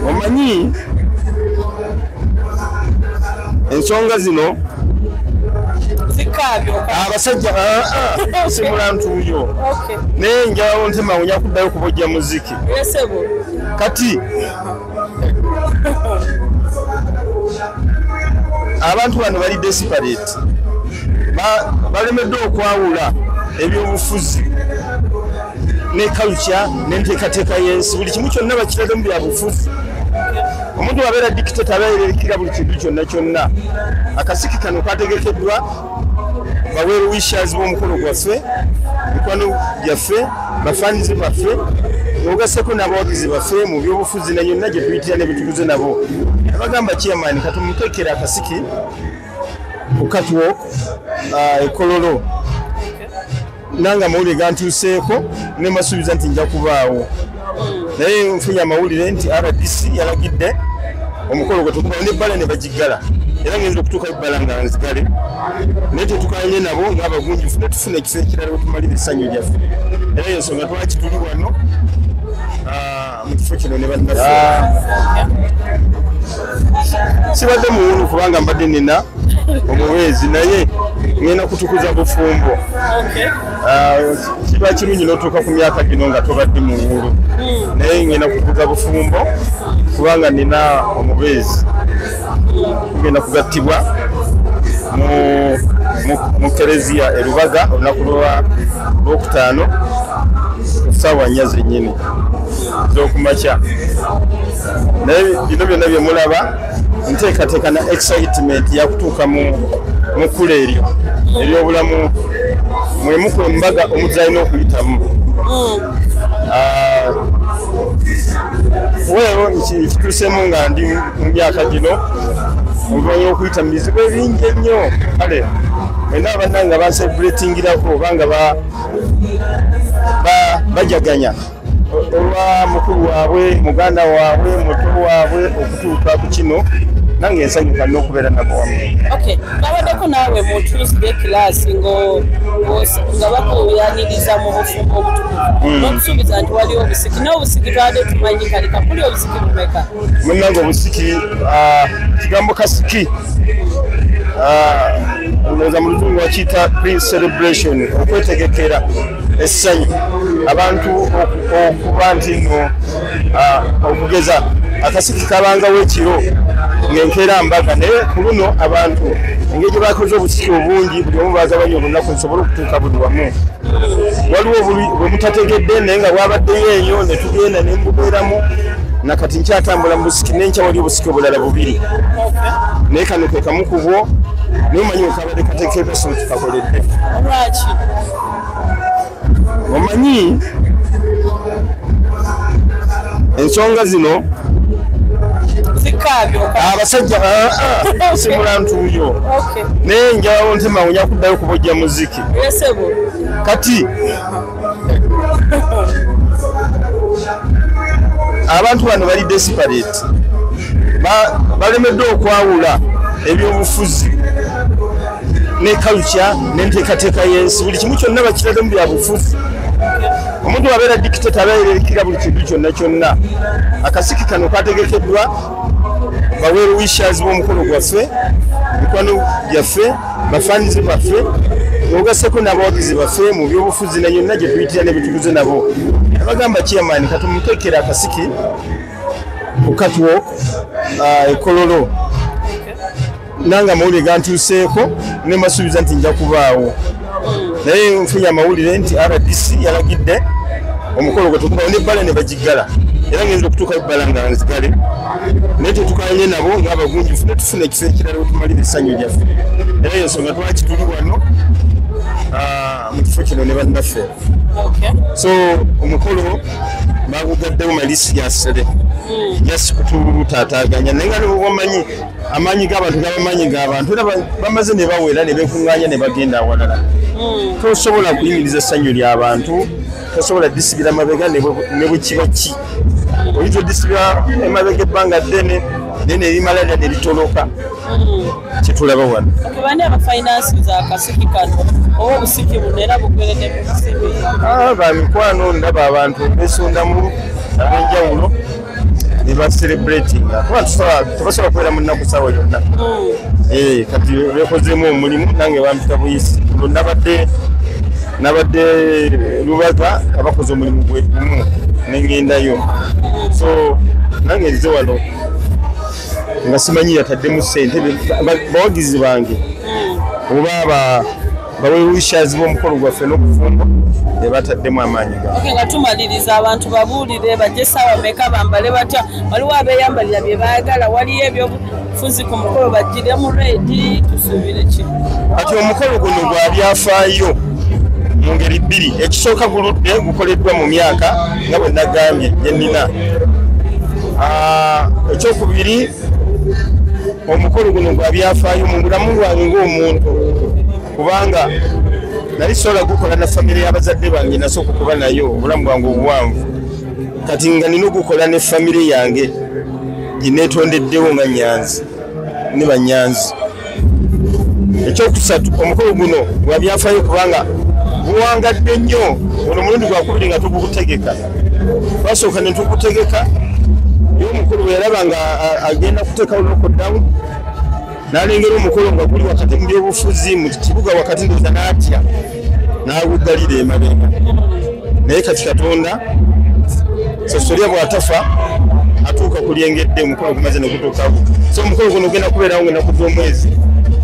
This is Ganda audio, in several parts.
Omanyi ensonga zino abasajja simula ntuuyo naye njawo ntema unya kuddayo kubojja muziki kati abantu bano bali desperate balemeddwe okwawula ebyobufuzi ne culture n'enteekateeka y'ensi buli kimu kyonna bakirade mu byabufuzi omuntu wabeera dictator abeerekera buli kintu kyonna kyonna akasiki kano kategekeddwa baweeru wishers b'omukolo gwaffe mikwano gyaffe bafaanizi baffe ogaseko n'abawagizi baffe mu byobufuzi na yonna gye tuyitira ne betuguze nabo abagamba chairman katumuteekera akasiki ku catwalk ekololo nanga amawulire gantuuseeko ne masuubiza nti nja kubaawo naye nfunye amawulire nti RDC yalagidde omukolo gwe tukuba n'ebbala ne bagiggala era ngenza okutuuka ebbala nga nzigale naye tetukanye nabo ng'abagunjufu ne tufuna ekifo ekirala wetumalira essanyu lyaffe era eyo nsonga twaki tuli wano mu kifo kino ne bannaffe sibadde muwulu kubanga mbadde nina omuweezi naye ngenda kutukuza bufumbo kiba kirungi n'otuuka ku myaka gino nga tobadde muwulu naye ngenda kutukuza bufumbo kubanga nina omubeezi tugenda kugattibwa mu kereziya e Lubaga olunaku lwokutaano ssaawa 4 zennyini z'okumakya naye bino byonna bye mulaba nteekateeka na excitement yakutuuka mu kkula eryo ery'obulamu mwemu ku mbaga omuntu alina okuyitamu weero kituuseemu nga ndi mu myaka gino oluvannyuma okuyita mu bizibu ebingi ennyo kale mwenna abanna nga bansebulatingirako oba nga bajaganya olwa mukulu waabwe muganda waabwe muto waabwe okutuuka ku kino nange ensanyuka n'okubeera nabo wamu. Nabaddeko naawe mu Tuesday class nga bakuyaniriza mu bufumbo obutukuvu n'okusuubiza nti waliwo obusiki n'obusiki twadde tumanyi kale kakuli obusiki bumeka? Munnange obusiki kigambo kasiki ndowooza mu luzungu bakiyita pre-celebration okwetegekera essanyu abantu okuba nti nno okugeza akasiki kabangawo ekiro ng'enkeera mbaga naye ku luno abantu engeri gye bakoze obusiki obungi buli omu baaza banywa olunaku nsobole okutuuka buli wamu waliwo bwe mutategedde naye nga bwabaddeyo eyo ne tugenda ne mbubeeramu nakati nkyatambula mu busiki n'enkya wali obusiki obulala bubiri naye kano ke kamu ku bwo naye omanyi wekabadde kateekeddwa so tukakoledde omanyi ensonga zino abasajja simula ntuuyo naye njawo ntema unya kuddayo kubojja muziki kati abantu bano bali desperate balemeddwe okwawula ebyobufuzi ne culture n'enteekateeka y'ensi buli kimu kyonna bakirade mu byabufuzi omuntu wabeera dictator abeerekera buli kintu kyonna kyonna akasiki kano kategekeddwa baweeru wishers b'omukolo gwaffe mikwano gyaffe bafaanizi baffe ogaseko n'abawagizi baffe mu byobufuzi na yonna gye tuyitira ne betuguze nabo abagamba chairman katumuteekera akasiki ku catwalk ekololo nanga amawulire gantuuseeko ne masuubiza nti nja kubaawo naye nfunye amawulire nti RDC yalagidde omukolo gwe tukuba n'ebbala ne bagiggala era ngenza okutuuka ebbala nga nzigale naye tetukanye nabo ng'abagunjufu ne tufuna ekifo ekirala wetumalira essanyu lyaffe era eyo nsonga twaki tuli wano mu kifo kino ne bannaffe. So omukolo bagugaddemu malisi yasere yasi kututaataganya naye nga nebamanyi amaanyi g'abantu gabamanyi g'abantu era bamaze ne bawera ne bekuŋŋaanya ne bagenda awalala. Tosobola kuyimiriza essanyu ly'abantu, tosobola disibira mabega ne bwe kiba ki. Oyinza odisibira emabega ebbanga ddene ne erimala era ne litoloka. Kyetulaba wano. Bane abafinances akasiki kano oba obusiki buno era bugeredde mu bisibi. Bamikwano ndaba abantu beesundamu ab'enjawulo ne baselebratinga. Kuba tebasobola kubeera mu nnaku ssaawa yonna. Kati beekozeemu omulimu nange bampita buyisi. Nabadde Lubaga abakoze omulimu gwe gumu ne ngendayo. So nange nze wano nga simanyi yataddemu ssente bawagizi bange oba bawewishazi b'omukolo gwaffe n'okufumba ne bataddemu amaanyi gaabwe. Nga tumaliriza abantu babuulire bajje ssaawa meka bambale batya, waliwo abeeyambalira bye baagala, waliyo ebyobufuzi ku mukolo bagiremu reedi, tusuubire ki? Kati omukolo guno gwa byafaayo mu ngeri bbiri. Ekisooka guludde gukoleddwa mu myaka nga bwe nagambye gye nnina. Ekyokubiri omukolo guno gwa byafaayo mu bulamu bwange ng'omuntu kubanga nali sobola gukola na famire y'abazadde bange nasooka okuba nayo obulamu bwange obuwanvu. Kati nga nina ogukola ne famire yange gye neetondeddewo nga Nyanzi ne Banyanzi. Ekyokusatu omukolo guno gwa byafaayo kubanga buwangadde nnyo. Ono mulundi gwakubiri nga tugutegeka. Twasooka ne tugutegeka ye omukulu bwe yalaba nga agenda kuteekawo lockdown n'alengera omukolo nga guli wakati mu byobufuzi mu kibuga wakati ndoza n'atya n'aguggalira emabega. Naye kati Katonda sosolya bw'atafa atuuka kulyengedde omukolo gumaze ne gutuukawo. So omukolo guno ogenda kubeerawo ng'ennaku z'omwezi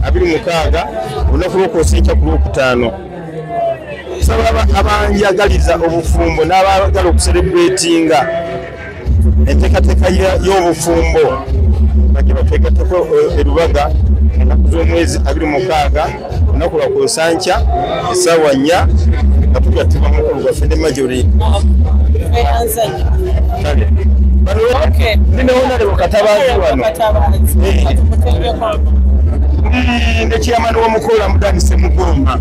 26 olunaku lw'okwosa ku Lwokutaano. Nsaba abanjagaliza obufumbo n'abaagala okuserebratinga enteekateeka y'obufumbo bajje bateekateko Lubaga ennaku z'omwezi 26 olunaku lwa Kwosankya essaawa 4 nga tugattibwa mu mukolo gwaffe ne Majori. Nina Honorable Katabazi wano ne chairman w'omukolo Amudani Ssemugomba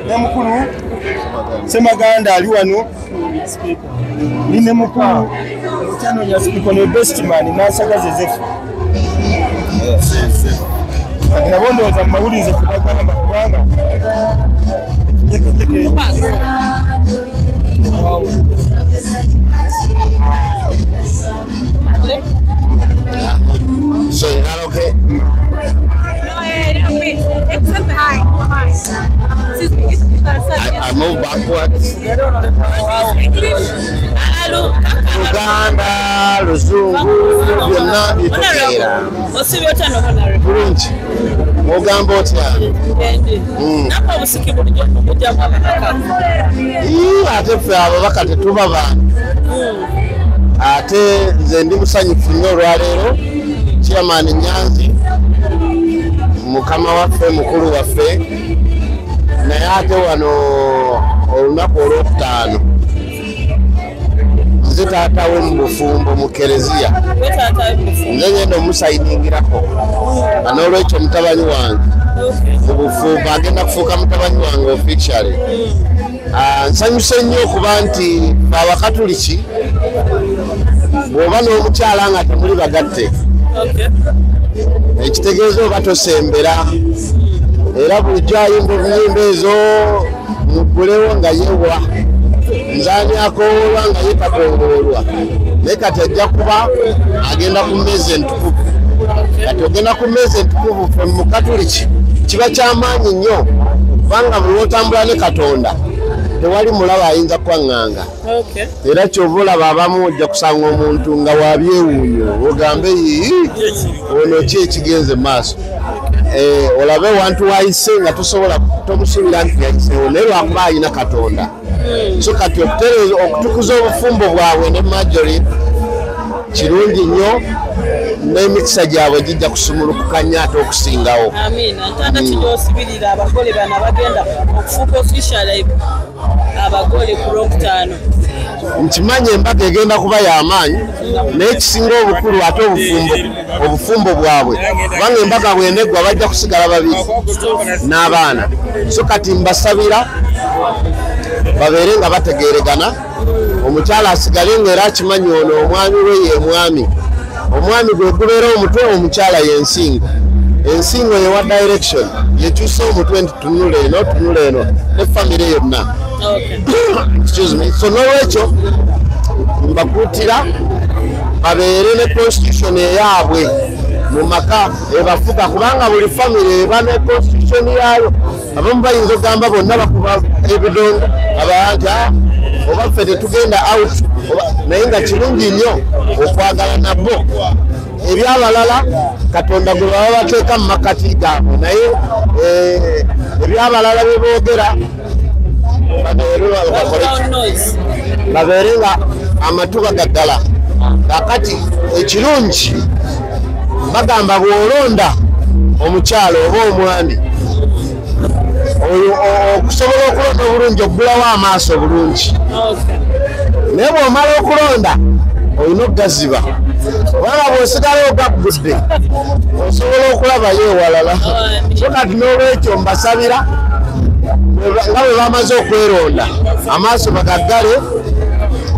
ne mukulu Semaganda ali wano ni ne mukulu Kyanonya Speaker ne best man Nasagaze Zefu. Nabo ndowooza mawulize kubagamba kubanga So you're not okay? Except I move backwards. Uganda, Luzungu, byonna bitukeera. Bulungi. Ogamba otya? Ate ffe ababaka tetuba bantu. Ate nze ndi musanyufu nnyo olwaleero Chairman Nyanzi mukama waffe mukulu waffe naye ate wano olunaku Olwokutaano nze taata we mu bufumbo mu Kereziya nze ngenda omusayiningirako nga n'olwekyo mutabani wange mu bufumbo agenda kufuuka mutabani wange officially. Nsanyuse nnyo okuba nti Abakatuliki bw'oba n'omukyala nga temuli bagatte ekitegeeza oba tosembera era bulijjo ayimba obuyimba ezo muggulewo nga yewa nzaani akoolwa nga yetakongoolwa naye kati ajja kuba agenda ku mmeezi entukuvu. Kati ogenda ku mmeezi entukuvu ffe mu Katuliki kiba kyamaanyi nnyo kubanga buli lw'otambula ne Katonda tewali mulaba ayinza kwaŋŋanga. Era kyova olaba abamu ojja kusanga omuntu nga wabyewuunyo ogambe ono ki ekigenze maaso. Olabe wantu wayise nga tomusuubira nti yayiseewo naye lwakuba ayina Katonda. So kati okutukuza obufumbo bwabwe ne Majori kirungi nnyo n'emikisa gyabwe gijja kusumulukukanya ate okusingawo. Amina. Ntanda kinyosibirira abagole bano bagenda okufuuka official abagole ku Lwokutaano. Nkimanyi embaga egenda kuba y'amaanyi naye kisinga obukulu ate obufumbo bwabwe kubanga embaga bweneggwa bajja kusigala babiri n'abaana. So kati mbasabira babeere nga bategeeregana, omukyala asigale ng'era akimanyi ono omwami we ye mwami. Omwami gwe gubeera omutwe, omukyala y'ensingo. Ensingo yewa direction yekyusa omutwe nti tunula eno ne famire yonna. Excuse me. So n'olwekyo mbakuutira babeere ne constitution eyaabwe mu maka ebafuga kubanga buli famire eba ne constitution yaayo. Abamu bayinza okugamba bonna bakuba ebidongo abaanti oba ffe tetugenda out naye nga kirungi nnyo okwagala nabo ebyabalala Katonda gwe baba bateeka mu makati gaabwe naye ebyabalala bye boogera babeere nga amatu bagaddala. Kakati ekirungi bagamba bw'olonda omukyalo oba omwami okusobola okulonda obulungi okugulawo amaaso bulungi, naye bw'omala okulonda olina okugaziba kubanga bw'osigala ogaggudde osobola okulabayo ewalala. So kati n'olwekyo mbasabira nga bwe bamaze okweronda amaaso bagaggale,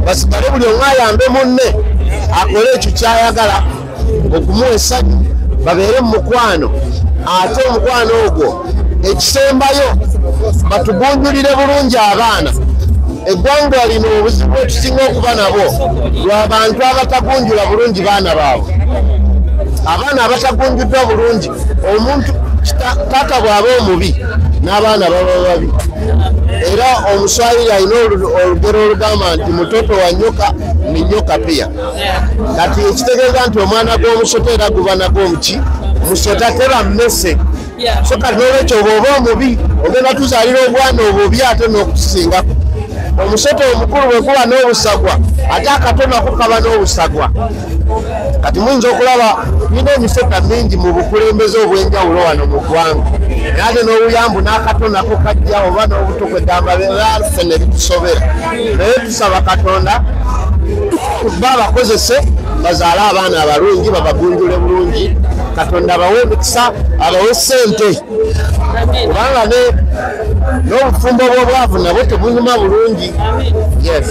basigale buli omu ayambe munne akole ekyo kyayagala okumuwa essanyu, babeere mu mukwano. Ate omukwano ogwo ekisembayo batugunjulire bulungi abaana. Eggwanga lino obuzibu etusinga okuba nabo lw'abantu abatagunjula bulungi baana baabwe. Abaana abatagunjuddwa bulungi, omuntu taata bw'aba omubi n'abaana baba babi. Era Omuswahili alina olugero olugamba nti mutoto wa nyoka ni nyoka pia. Kati ekitegeeza nti omwana gw'omusota era guba nagw'omuki musota teba mmese. So kati n'olwekyo bw'oba omubi ogenda tuzaalira obwana obubi ate n'okusingako. Omusota omukulu bwe kuba n'obusagwa ate akatono ako kaba n'obusagwa. Kati muyinza okulaba nina emisota mingi mu bukulembeze obw'enjawulo wano mu ggwanga, naye ate n'obuyambu n'akatono ako kajja oba n'obuto kwegamba ffe ne bitusobera. Naye tusaba Katonda ba bakozese bazaale abaana abalungi babagunjule bulungi. Katonda abawe emikisa abawe ssente kubanga n'obufumbo bw'obwavu nabwo tebunyuma bulungi. Yes.